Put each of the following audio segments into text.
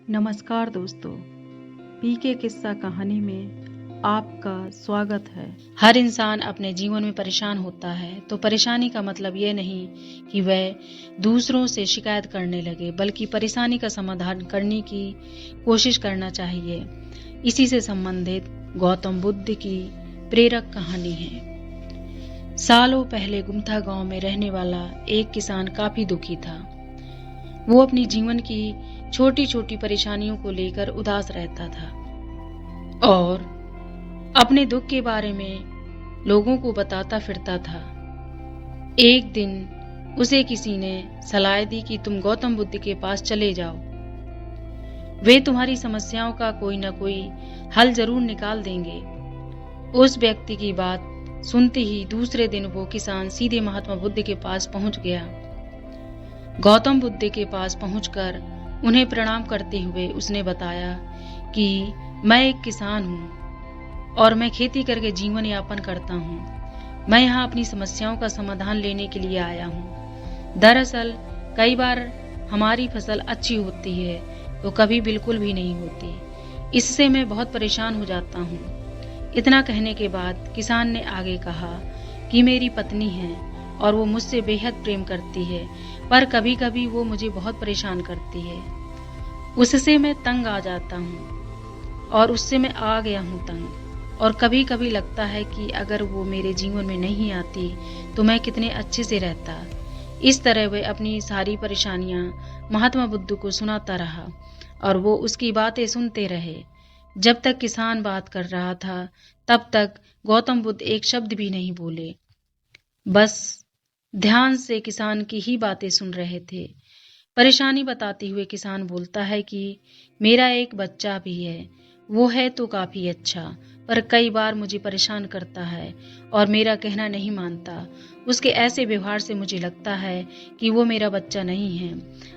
नमस्कार दोस्तों, पीके किस्सा कहानी में आपका स्वागत है। हर इंसान अपने जीवन में परेशान होता है, तो परेशानी का मतलब ये नहीं कि वह दूसरों से शिकायत करने लगे, बल्कि परेशानी का समाधान करने की कोशिश करना चाहिए। इसी से संबंधित गौतम बुद्ध की प्रेरक कहानी है। सालों पहले गुमथा गांव में रहने वाला एक किसान काफी दुखी था। वो अपनी जीवन की छोटी छोटी परेशानियों को लेकर उदास रहता था और अपने दुख के बारे में लोगों को बताता फिरता था। एक दिन उसे किसी ने सलाह दी कि तुम गौतम बुद्ध के पास चले जाओ, वे तुम्हारी समस्याओं का कोई न कोई हल जरूर निकाल देंगे। उस व्यक्ति की बात सुनते ही दूसरे दिन वो किसान सीधे महात्मा बुद्ध के पास पहुंच गया। गौतम बुद्ध के पास पहुंचकर उन्हें प्रणाम करते हुए उसने बताया कि मैं एक किसान हूं और मैं खेती करके जीवन यापन करता हूं। मैं यहाँ अपनी समस्याओं का समाधान लेने के लिए आया हूं। दरअसल कई बार हमारी फसल अच्छी होती है तो कभी बिल्कुल भी नहीं होती। इससे मैं बहुत परेशान हो जाता हूं। इतना कहने के बाद किसान ने आगे कहा कि मेरी पत्नी है और वो मुझसे बेहद प्रेम करती है, पर कभी कभी वो मुझे बहुत परेशान करती है। उससे मैं तंग आ जाता हूँ और उससे मैं आ गया हूँ तंग। और कभी कभी लगता है कि अगर वो मेरे जीवन में नहीं आती तो मैं कितने अच्छे से रहता। इस तरह वह अपनी सारी परेशानियां महात्मा बुद्ध को सुनाता रहा और वो उसकी बातें सुनते रहे। जब तक किसान बात कर रहा था तब तक गौतम बुद्ध एक शब्द भी नहीं बोले, बस ध्यान से किसान की ही बातें सुन रहे थे। परेशानी बताते हुए किसान बोलता है कि मेरा एक बच्चा भी है, वो है तो काफी अच्छा, पर कई बार मुझे परेशान करता है और मेरा कहना नहीं मानता। उसके ऐसे व्यवहार से मुझे लगता है कि वो मेरा बच्चा नहीं है।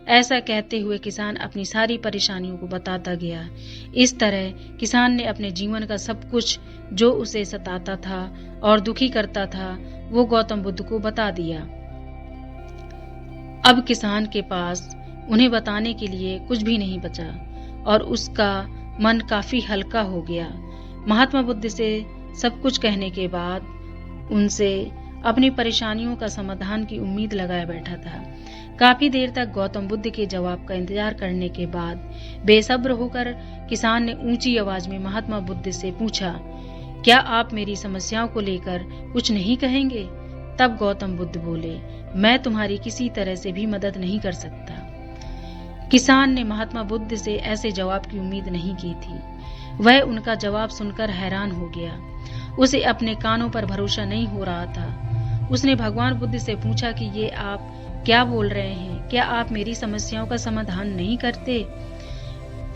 ऐसा कहते हुए किसान अपनी सारी परेशानियों को बताता गया। इस तरह किसान ने अपने जीवन का सब कुछ जो उसे सताता था और दुखी करता था वो गौतम बुद्ध को बता दिया। अब किसान के पास उन्हें बताने के लिए कुछ भी नहीं बचा और उसका मन काफी हल्का हो गया। महात्मा बुद्ध से सब कुछ कहने के बाद उनसे अपनी परेशानियों का समाधान की उम्मीद लगाए बैठा था। काफी देर तक गौतम बुद्ध के जवाब का इंतजार करने के बाद बेसब्र होकर किसान ने ऊंची आवाज में महात्मा बुद्ध से पूछा, क्या आप मेरी समस्याओं को लेकर कुछ नहीं कहेंगे? तब गौतम बुद्ध बोले, मैं तुम्हारी किसी तरह से भी मदद नहीं कर सकता। किसान ने महात्मा बुद्ध से ऐसे जवाब की उम्मीद नहीं की थी। वह उनका जवाब सुनकर हैरान हो गया। उसे अपने कानों पर भरोसा नहीं हो रहा था। उसने भगवान बुद्ध से पूछा कि ये आप क्या बोल रहे हैं? क्या आप मेरी समस्याओं का समाधान नहीं करते?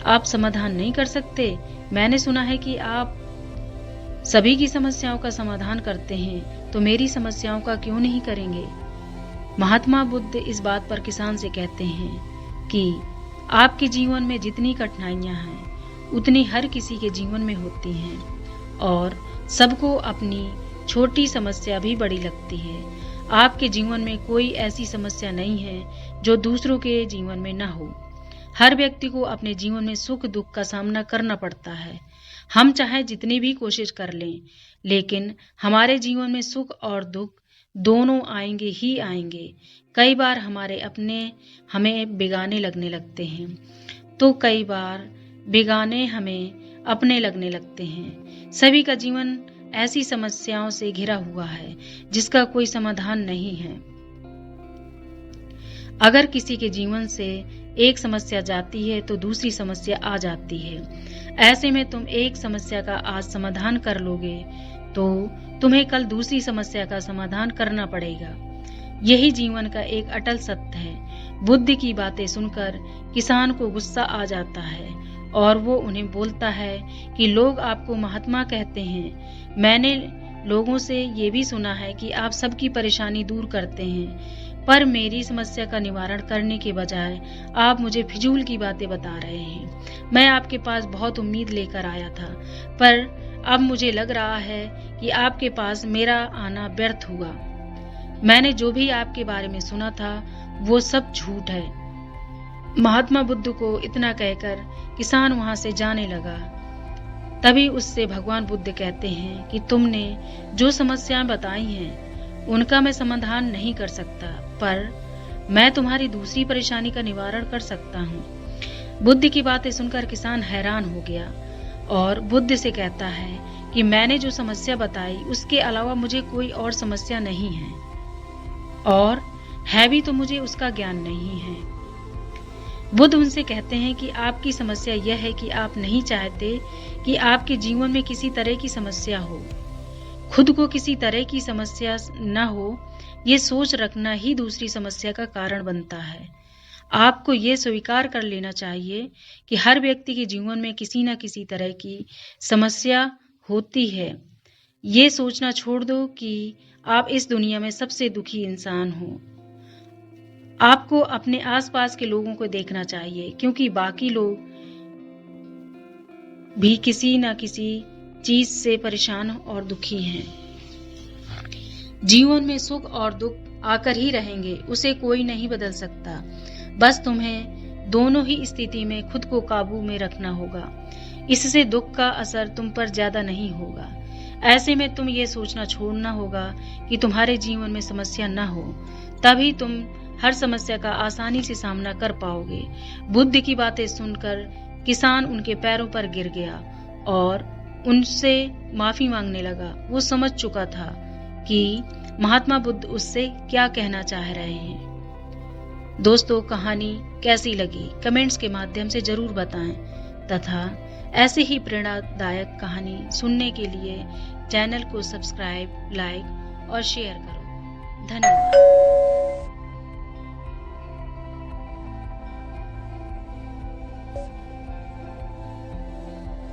आप समाधान नहीं कर सकते? मैंने सुना है कि आप सभी की समस्याओं का समाधान करते हैं, तो मेरी समस्याओं का क्यों नहीं करेंगे? महात्मा बुद्ध इस बात पर किसान से कहते हैं कि आपके जीवन में जितनी कठिनाइयां हैं उतनी हर किसी के जीवन में होती हैं और सबको अपनी छोटी समस्या भी बड़ी लगती है। आपके जीवन में कोई ऐसी समस्या नहीं है जो दूसरों के जीवन में न हो। हर व्यक्ति को अपने जीवन में सुख दुख का सामना करना पड़ता है। हम चाहे जितनी भी कोशिश कर लें, लेकिन हमारे जीवन में सुख और दुख दोनों आएंगे ही आएंगे। कई बार हमारे अपने हमें बेगाने लगने लगते हैं, तो कई बार बेगाने हमें अपने लगने लगते हैं। सभी का जीवन ऐसी समस्याओं से घिरा हुआ है जिसका कोई समाधान नहीं है। अगर किसी के जीवन से एक समस्या जाती है तो दूसरी समस्या आ जाती है। ऐसे में तुम एक समस्या का आज समाधान कर लोगे तो तुम्हें कल दूसरी समस्या का समाधान करना पड़ेगा। यही जीवन का एक अटल सत्य है। बुद्ध की बातें सुनकर किसान को गुस्सा आ जाता है और वो उन्हें बोलता है कि लोग आपको महात्मा कहते हैं। मैंने लोगों से ये भी सुना है कि आप सबकी परेशानी दूर करते हैं, पर मेरी समस्या का निवारण करने के बजाय आप मुझे फिजूल की बातें बता रहे हैं। मैं आपके पास बहुत उम्मीद लेकर आया था, पर अब मुझे लग रहा है कि आपके पास मेरा आना व्यर्थ हुआ। मैंने जो भी आपके बारे में सुना था वो सब झूठ है। महात्मा बुद्ध को इतना कहकर किसान वहां से जाने लगा। तभी उससे भगवान बुद्ध कहते हैं कि तुमने जो समस्याएं बताई हैं उनका मैं समाधान नहीं कर सकता, पर मैं तुम्हारी दूसरी परेशानी का निवारण कर सकता हूँ। बुद्ध की बातें सुनकर किसान हैरान हो गया और बुद्ध से कहता है कि मैंने जो समस्या बताई उसके अलावा मुझे कोई और समस्या नहीं है, और है भी तो मुझे उसका ज्ञान नहीं है। बुद्ध उनसे कहते हैं कि आपकी समस्या यह है कि आप नहीं चाहते कि आपके जीवन में किसी तरह की समस्या हो। खुद को किसी तरह की समस्या न हो, ये सोच रखना ही दूसरी समस्या का कारण बनता है। आपको ये स्वीकार कर लेना चाहिए कि हर व्यक्ति के जीवन में किसी न किसी तरह की समस्या होती है। ये सोचना छोड़ दो कि आप इस दुनिया में सबसे दुखी इंसान हो। आपको अपने आसपास के लोगों को देखना चाहिए, क्योंकि बाकी लोग भी किसी न किसी चीज से परेशान और दुखी हैं। जीवन में सुख और दुख आकर ही रहेंगे, उसे कोई नहीं बदल सकता। बस तुम्हें दोनों ही स्थिति में खुद को काबू में रखना होगा। इससे दुख का असर तुम पर ज्यादा नहीं होगा। ऐसे में तुम ये सोचना छोड़ना होगा कि तुम्हारे जीवन में समस्या न हो, तभी तुम हर समस्या का आसानी से सामना कर पाओगे। बुद्ध की बातें सुनकर किसान उनके पैरों पर गिर गया और उनसे माफी मांगने लगा। वो समझ चुका था कि महात्मा बुद्ध उससे क्या कहना चाह रहे हैं। दोस्तों, कहानी कैसी लगी कमेंट्स के माध्यम से जरूर बताएं, तथा ऐसे ही प्रेरणादायक कहानी सुनने के लिए चैनल को सब्सक्राइब, लाइक और शेयर करो। धन्यवाद।